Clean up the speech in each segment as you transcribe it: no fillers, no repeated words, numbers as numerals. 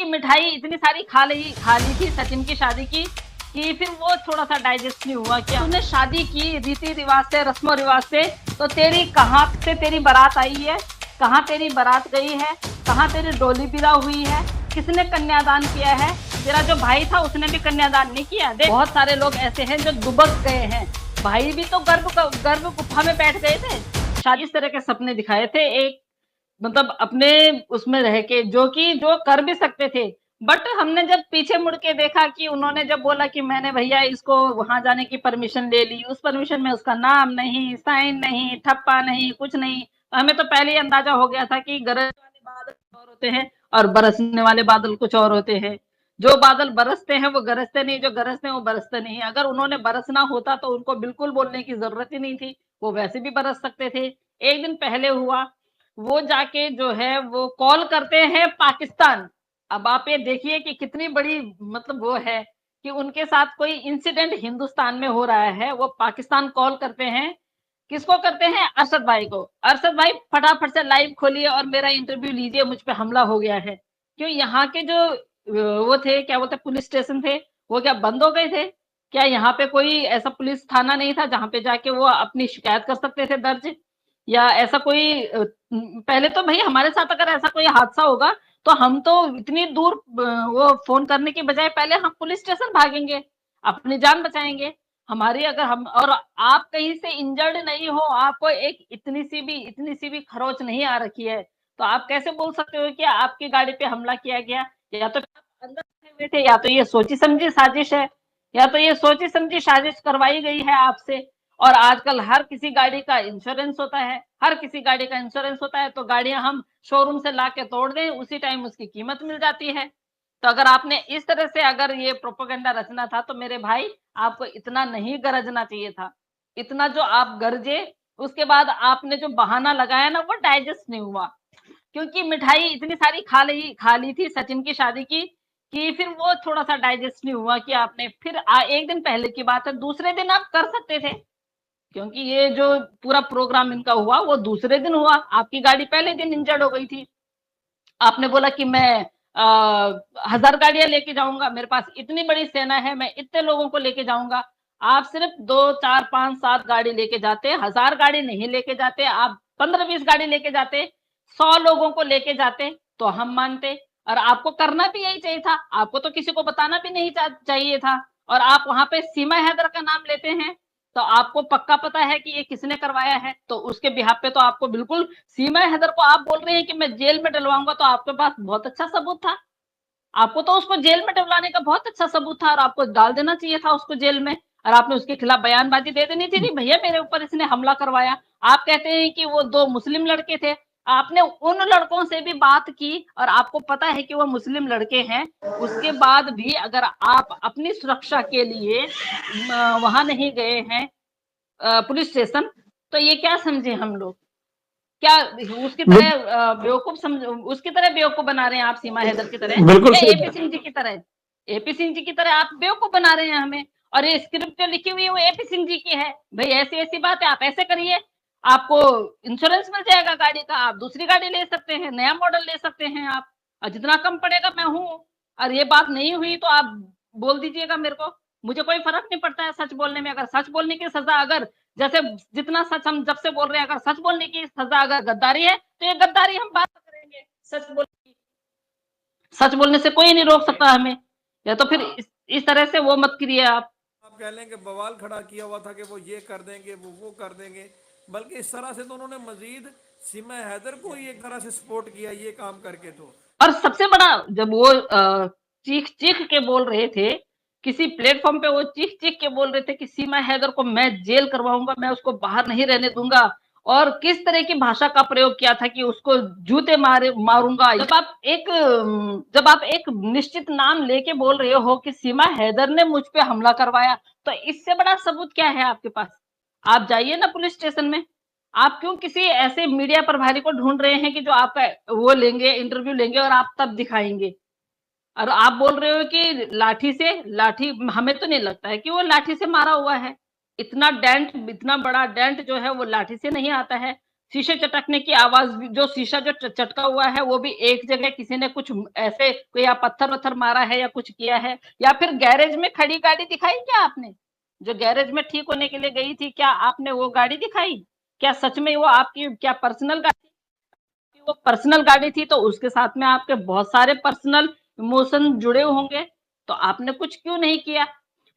की मिठाई इतनी सारी खा ली थी सचिन की शादी की कि फिर वो थोड़ा सा डाइजेस्ट नहीं हुआ। कि तूने शादी की रीति रिवाज से, रस्मों रिवाज से, तो तेरी कहाँ से तेरी बारात आई है, कहाँ तेरी बारात गई है, कहाँ तेरी डोली विदा हुई है, किसने कन्यादान किया है? तेरा जो भाई था उसने भी कन्यादान नहीं किया। देख बहुत सारे लोग ऐसे हैं जो दुबक गए हैं। भाई भी तो गर्भ गुफा में बैठ गए थे। शादी इस तरह के सपने दिखाए थे, एक मतलब अपने उसमें रह के, जो कि जो कर भी सकते थे। बट हमने जब पीछे मुड़ के देखा कि उन्होंने जब बोला कि मैंने भैया इसको वहां जाने की परमिशन ले ली, उस परमिशन में उसका नाम नहीं, साइन नहीं, ठप्पा नहीं, कुछ नहीं, तो हमें तो पहले ही अंदाजा हो गया था कि गरज वाले बादल और होते हैं और बरसने वाले बादल कुछ और होते हैं। जो बादल बरसते हैं वो गरजते नहीं, जो गरजते हैं वो बरसते नहीं। अगर उन्होंने बरसना होता तो उनको बिल्कुल बोलने की जरूरत ही नहीं थी, वो वैसे भी बरस सकते थे। एक दिन पहले हुआ, वो जाके जो है वो कॉल करते हैं पाकिस्तान। अब आप ये देखिए कि कितनी बड़ी मतलब वो है कि उनके साथ कोई इंसिडेंट हिंदुस्तान में हो रहा है, वो पाकिस्तान कॉल करते हैं। किसको करते हैं? अरशद भाई को। अरशद भाई फटाफट से लाइव खोलिए और मेरा इंटरव्यू लीजिए, मुझ पे हमला हो गया है। क्यों? यहाँ के जो वो थे, क्या बोलते, पुलिस स्टेशन थे, वो क्या बंद हो गए थे? क्या यहाँ पे कोई ऐसा पुलिस थाना नहीं था जहां पे जाके वो अपनी शिकायत कर सकते थे दर्ज? या ऐसा कोई पहले तो भाई हमारे साथ अगर ऐसा कोई हादसा होगा तो हम तो इतनी दूर वो फोन करने की बजाय पहले हम पुलिस स्टेशन भागेंगे, अपनी जान बचाएंगे। हमारी अगर हम और आप कहीं से इंजर्ड नहीं हो, आपको एक इतनी सी भी खरोच नहीं आ रखी है, तो आप कैसे बोल सकते हो कि आपकी गाड़ी पे हमला किया गया? या तो आप अंदर हुए थे, या तो ये सोची समझी साजिश है, या तो ये सोची समझी साजिश करवाई गई है आपसे। और आजकल हर किसी गाड़ी का इंश्योरेंस होता है, हर किसी गाड़ी का इंश्योरेंस होता है, तो गाड़ियां हम शोरूम से ला के तोड़ दें, उसी टाइम उसकी कीमत मिल जाती है। तो अगर आपने इस तरह से अगर ये प्रोपोगंडा रचना था तो मेरे भाई आपको इतना नहीं गरजना चाहिए था। इतना जो आप गरजे, उसके बाद आपने जो बहाना लगाया ना, वो डाइजेस्ट नहीं हुआ। क्योंकि मिठाई इतनी सारी खा ली थी सचिन की शादी की कि फिर वो थोड़ा सा डाइजेस्ट नहीं हुआ। कि आपने फिर एक दिन पहले की बात है, दूसरे दिन आप कर सकते थे। क्योंकि ये जो पूरा प्रोग्राम इनका हुआ वो दूसरे दिन हुआ, आपकी गाड़ी पहले दिन इंजर्ड हो गई थी। आपने बोला कि मैं 1000 गाड़ियां लेके जाऊंगा, मेरे पास इतनी बड़ी सेना है, मैं इतने लोगों को लेके जाऊंगा। आप सिर्फ 2 4 5 7 गाड़ी लेके जाते, 1000 गाड़ी नहीं लेके जाते, आप 15 20 गाड़ी लेके जाते, 100 लोगों को लेके जाते, तो हम मानते। और आपको करना भी यही चाहिए था, आपको तो किसी को बताना भी नहीं चाहिए था। और आप वहां पे सीमा हैदर का नाम लेते हैं, तो आपको पक्का पता है कि ये किसने करवाया है, तो उसके बिहाफ पे तो आपको बिल्कुल, सीमा हैदर को आप बोल रहे हैं कि मैं जेल में डलवाऊंगा, तो आपके पास बहुत अच्छा सबूत था। आपको तो उसको जेल में डलवाने का बहुत अच्छा सबूत था और आपको डाल देना चाहिए था उसको जेल में। और आपने उसके खिलाफ बयानबाजी दे देनी थी, नहीं भैया मेरे ऊपर इसने हमला करवाया। आप कहते हैं कि वो 2 मुस्लिम लड़के थे, आपने उन लड़कों से भी बात की और आपको पता है कि वो मुस्लिम लड़के हैं, उसके बाद भी अगर आप अपनी सुरक्षा के लिए वहां नहीं गए हैं पुलिस स्टेशन, तो ये क्या समझे हम लोग? क्या उसकी तरह बेवकूफ समझ, उसकी तरह बेवकूफ बना रहे हैं आप सीमा हैदर की तरह, बिल्कुल या सही। एपी सिंह जी की तरह? एपी सिंह जी की तरह आप बेवकूफ बना रहे हैं हमें। और ये स्क्रिप्ट जो लिखी हुई है वो एपी सिंह जी की है। भाई ऐसी ऐसी बात है, आप ऐसे करिए, आपको इंश्योरेंस मिल जाएगा गाड़ी का, आप दूसरी गाड़ी ले सकते हैं, नया मॉडल ले सकते हैं आप, और जितना कम पड़ेगा मैं हूँ। और ये बात नहीं हुई तो आप बोल दीजिएगा मेरे को, मुझे कोई फर्क नहीं पड़ता है सच बोलने में। अगर सच बोलने की सजा, अगर जैसे जितना सच हम जब से बोल रहे हैं, अगर सच बोलने की सजा अगर गद्दारी है तो ये गद्दारी हम बात करेंगे। सच बोलने से कोई नहीं रोक सकता हमें। या तो फिर इस तरह से वो मत करिए आप। आप कह लें कि बवाल खड़ा किया हुआ था कि वो ये कर देंगे, वो कर देंगे, बल्कि इस तरह से तो उन्होंने मजीद सीमा हैदर को ही एक तरह से सपोर्ट किया ये काम करके। तो और सबसे बड़ा, जब वो चीख चीख के बोल रहे थे किसी प्लेटफॉर्म पे, वो चीख चीख के बोल रहे थे कि सीमा हैदर को मैं जेल करवाऊंगा, मैं उसको बाहर नहीं रहने दूंगा। और किस तरह की भाषा का प्रयोग किया था कि उसको जूते मारूंगा। जब आप एक निश्चित नाम लेके बोल रहे हो कि सीमा हैदर ने मुझ पे हमला करवाया, तो इससे बड़ा सबूत क्या है आपके पास? आप जाइए ना पुलिस स्टेशन में। आप क्यों किसी ऐसे मीडिया प्रभारी को ढूंढ रहे हैं कि जो आपका वो लेंगे, इंटरव्यू लेंगे और आप तब दिखाएंगे? और आप बोल रहे हो कि लाठी, हमें तो नहीं लगता है कि वो लाठी से मारा हुआ है। इतना बड़ा डेंट जो है वो लाठी से नहीं आता है। शीशे चटकने की आवाज भी, जो शीशा जो चटका हुआ है वो भी एक जगह किसी ने कुछ ऐसे कोई या पत्थर वत्थर मारा है या कुछ किया है, या फिर गैरेज में खड़ी गाड़ी दिखाई क्या आपने? जो गैरेज में ठीक होने के लिए गई थी, क्या आपने वो गाड़ी दिखाई? क्या सच में वो आपकी क्या पर्सनल गाड़ी? वो पर्सनल गाड़ी थी तो उसके साथ में आपके बहुत सारे पर्सनल इमोशन जुड़े होंगे, तो आपने कुछ क्यों नहीं किया?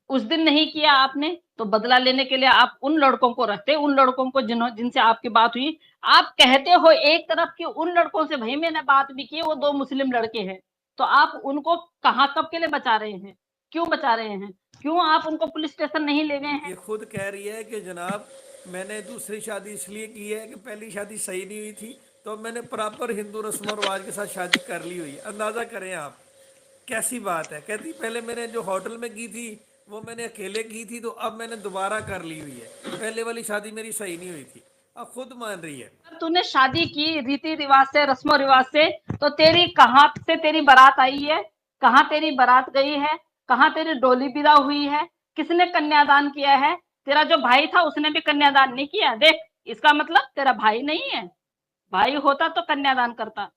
उस दिन नहीं किया आपने, तो बदला लेने के लिए आप उन लड़कों को रखते, उन लड़कों को जिनसे आपकी बात हुई। आप कहते हो एक तरफ कि उन लड़कों से भाई मैंने बात भी की, वो 2 मुस्लिम लड़के हैं, तो आप उनको कहाँ कब के लिए बचा रहे हैं? क्यों बचा रहे हैं? क्यों आप उनको पुलिस स्टेशन नहीं ले गए हैं? ये खुद कह रही है कि जनाब मैंने दूसरी शादी इसलिए की है कि पहली शादी सही नहीं हुई थी, तो अब मैंने प्रॉपर हिंदू रस्म और रिवाज के साथ शादी कर ली हुई है। अंदाज़ा करें आप कैसी बात है। कहती पहले मैंने जो होटल में की थी वो मैंने अकेले की थी, तो अब मैंने दोबारा कर ली हुई है, पहले वाली शादी मेरी सही नहीं हुई थी। अब खुद मान रही है। अगर तूने शादी की रीति रिवाज से, रस्मों रिवाज से, तो तेरी कहाँ से तेरी बारात आई है? कहाँ तेरी बारात गई है? कहाँ तेरी डोली विदा हुई है? किसने कन्यादान किया है? तेरा जो भाई था उसने भी कन्यादान नहीं किया। देख, इसका मतलब तेरा भाई नहीं है। भाई होता तो कन्यादान करता,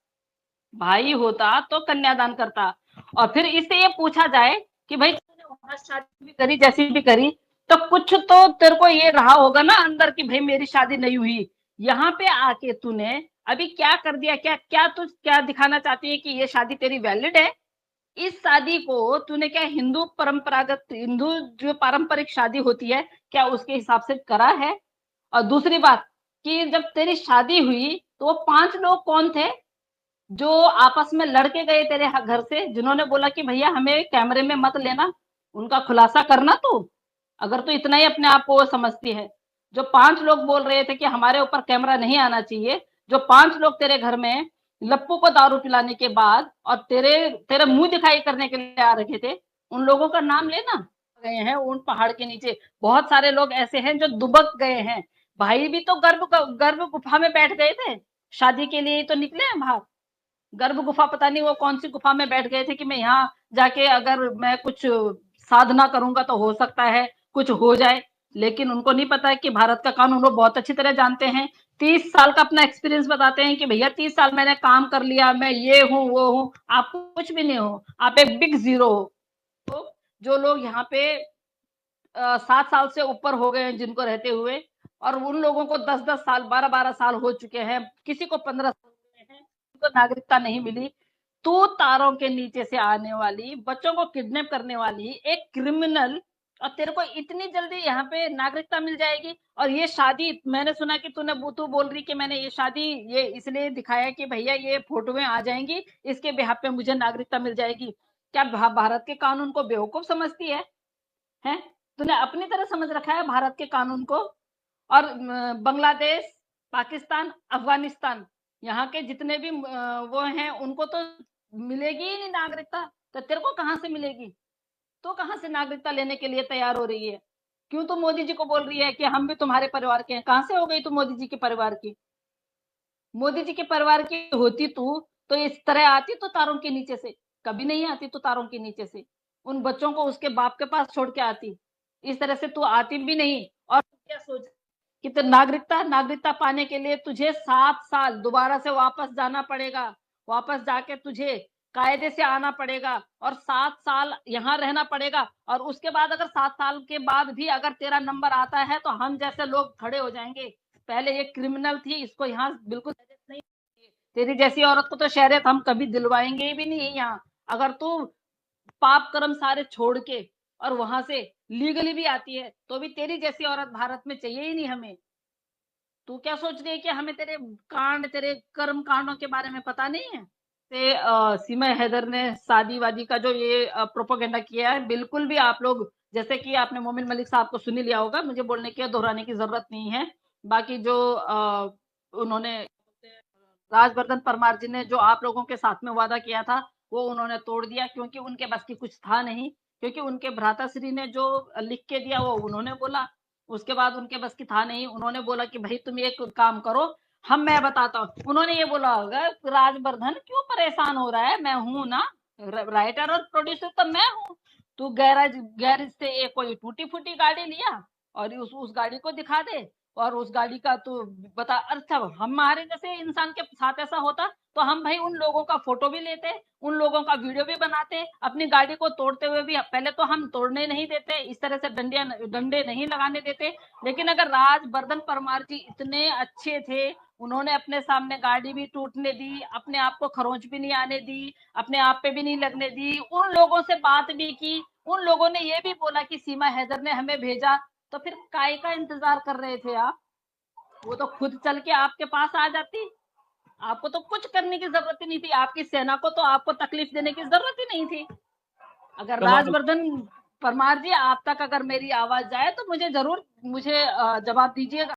भाई होता तो कन्यादान करता। और फिर इससे ये पूछा जाए कि भाई तूने वहां शादी भी करी, जैसी भी करी, तो कुछ तो तेरे को ये रहा होगा ना अंदर कि भाई मेरी शादी नहीं हुई। यहाँ पे आके तूने अभी क्या कर दिया? क्या क्या तू क्या दिखाना चाहती है कि ये शादी तेरी वैलिड है? इस शादी को तूने क्या हिंदू परंपरागत, हिंदू जो पारंपरिक शादी होती है, क्या उसके हिसाब से करा है? और दूसरी बात कि जब तेरी शादी हुई तो वो 5 लोग कौन थे जो आपस में लड़के गए तेरे घर से, जिन्होंने बोला कि भैया हमें कैमरे में मत लेना, उनका खुलासा करना तू, अगर तू इतना ही अपने आप को वो समझती है। जो 5 लोग बोल रहे थे कि हमारे ऊपर कैमरा नहीं आना चाहिए, जो 5 लोग तेरे घर में लप्पू को दारू पिलाने के बाद और तेरे तेरे मुंह दिखाई करने के लिए आ रखे थे, उन लोगों का नाम लेना। गए हैं उन पहाड़ के नीचे, बहुत सारे लोग ऐसे हैं जो दुबक गए हैं। भाई भी तो गर्भ गुफा में बैठ गए थे, शादी के लिए ही तो निकले हैं बाहर। गर्भ गुफा पता नहीं वो कौन सी गुफा में बैठ गए थे कि मैं यहाँ जाके अगर मैं कुछ साधना करूंगा तो हो सकता है कुछ हो जाए। लेकिन उनको नहीं पता है कि भारत का कानून वो बहुत अच्छी तरह जानते हैं। 30 साल का अपना एक्सपीरियंस बताते हैं कि भैया 30 साल मैंने काम कर लिया, मैं ये हूँ वो हूँ। आप कुछ भी नहीं हो, आप एक बिग जीरो हो। तो जो लोग यहाँ पे 7 साल से ऊपर हो गए हैं जिनको रहते हुए, और उन लोगों को 10-10 साल, 12-12 साल हो चुके हैं, किसी को 15 साल हुए हैं, उनको नागरिकता नहीं मिली। तू तारों के नीचे से आने वाली, बच्चों को किडनैप करने वाली एक क्रिमिनल, और तेरे को इतनी जल्दी यहाँ पे नागरिकता मिल जाएगी? और ये शादी मैंने सुना कि तू बोल रही कि मैंने ये शादी ये इसलिए दिखाया कि भैया ये फोटोएं आ जाएंगी, इसके बिहाफ पे मुझे नागरिकता मिल जाएगी। क्या भारत के कानून को बेवकूफ समझती है? तूने अपनी तरह समझ रखा है भारत के कानून को। और बांग्लादेश, पाकिस्तान, अफगानिस्तान, यहाँ के जितने भी वो हैं उनको तो मिलेगी ही नहीं नागरिकता, तो तेरे को कहाँ से मिलेगी? तो कहाँ से नागरिकता लेने के लिए तैयार हो रही है? क्यों तू मोदी जी को बोल रही है कि हम भी तुम्हारे परिवार के हैं? कहाँ से हो गई तू मोदी जी के परिवार की? मोदी जी के परिवार की होती तू तो इस तरह आती तो तारों के नीचे से? कभी नहीं आती तो तारों के नीचे से, उन बच्चों को उसके बाप के पास छोड़ के आती। इस तरह से तू आती भी नहीं। और तू क्या सोच कि तो नागरिकता नागरिकता पाने के लिए तुझे 7 साल दोबारा से वापस जाना पड़ेगा, वापस जाके तुझे कायदे से आना पड़ेगा और 7 साल यहाँ रहना पड़ेगा। और उसके बाद अगर 7 साल के बाद भी अगर तेरा नंबर आता है तो हम जैसे लोग खड़े हो जाएंगे। पहले ये क्रिमिनल थी, इसको यहाँ बिल्कुल नहीं, तेरी जैसी औरत को तो शहरियत हम कभी दिलवाएंगे भी नहीं यहाँ। अगर तू पाप कर्म सारे छोड़ के और वहां से लीगली भी आती है तो भी तेरी जैसी औरत भारत में चाहिए ही नहीं हमें। तू क्या सोच रही है कि हमें तेरे कांड, तेरे कर्म कांडों के बारे में पता नहीं है? से सीमा हैदर ने शादी वादी का जो ये प्रोपोगेंडा किया है, बिल्कुल भी आप लोग, जैसे कि आपने मोमिन मलिक साहब को सुन ही लिया होगा, मुझे बोलने की दोहराने की जरूरत नहीं है। बाकी जो उन्होंने राजवर्धन परमार जी ने जो आप लोगों के साथ में वादा किया था वो उन्होंने तोड़ दिया, क्योंकि उनके बस की कुछ था नहीं। क्योंकि उनके भ्राताश्री ने जो लिख के दिया वो उन्होंने बोला, उसके बाद उनके बस की था नहीं। उन्होंने बोला कि भाई तुम एक काम करो, मैं बताता हूँ। उन्होंने ये बोला होगा राजवर्धन क्यों परेशान हो रहा है, मैं हूं ना, राइटर और प्रोड्यूसर तो मैं हूँ। तू गैरेज गैरेज से एक कोई टूटी फूटी गाड़ी लिया और उस गाड़ी को दिखा दे और उस गाड़ी का तो बता। अच्छा, हमारे जैसे इंसान के साथ ऐसा होता तो हम भाई उन लोगों का फोटो भी लेते, उन लोगों का वीडियो भी बनाते, अपनी गाड़ी को तोड़ते हुए भी। पहले तो हम तोड़ने नहीं देते, इस तरह से डंडे नहीं लगाने देते। लेकिन अगर राजवर्धन परमार जी इतने अच्छे थे, उन्होंने अपने सामने गाड़ी भी टूटने दी, अपने आप को खरोंच भी नहीं आने दी, अपने आप पे भी नहीं लगने दी, उन लोगों से बात भी की, उन लोगों ने ये भी बोला कि सीमा हैदर ने हमें भेजा। तो फिर काय का इंतजार कर रहे थे आप? वो तो खुद चल के आपके पास आ जाती। आपको तो कुछ करने की जरूरत ही नहीं थी, आपकी सेना को तो आपको तकलीफ देने की जरूरत ही नहीं थी। अगर कमाल। राजवर्धन परमार जी आप तक अगर मेरी आवाज जाए तो मुझे जरूर, मुझे जवाब दीजिएगा।